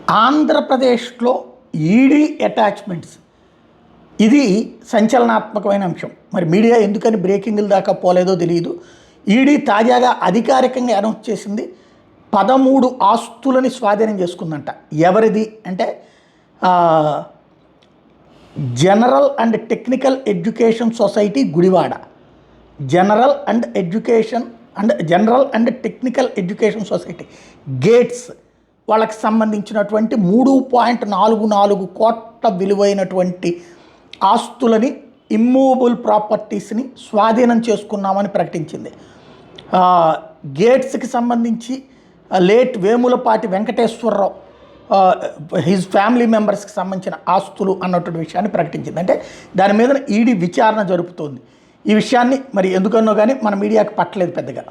ఆంధ్రప్రదేశ్లో ED attachments ఇది సంచలనాత్మకమైన అంశం. మరి మీడియా ఎందుకని బ్రేకింగ్ల దాకా పోలేదో తెలియదు. ఈడీ తాజాగా అధికారికంగా అనౌన్స్ చేసింది 13 ఆస్తులని స్వాధీనం చేసుకుందంట. ఎవరిది అంటే general and technical education society Gudivada, general and technical education society gates వాళ్ళకి సంబంధించినటువంటి 3.44 కోట్ల విలువైనటువంటి ఆస్తులని, ఇమ్మూవబుల్ ప్రాపర్టీస్ని స్వాధీనం చేసుకున్నామని ప్రకటించింది. గేట్స్కి సంబంధించి late Vemulapati Venkateswararao his family మెంబర్స్కి సంబంధించిన ఆస్తులు అన్నటువంటి విషయాన్ని ప్రకటించింది. అంటే దాని మీద ఈడీ విచారణ జరుపుతోంది. ఈ విషయాన్ని మరి ఎందుకన్నో కానీ మన మీడియాకి పట్టలేదు పెద్దగా.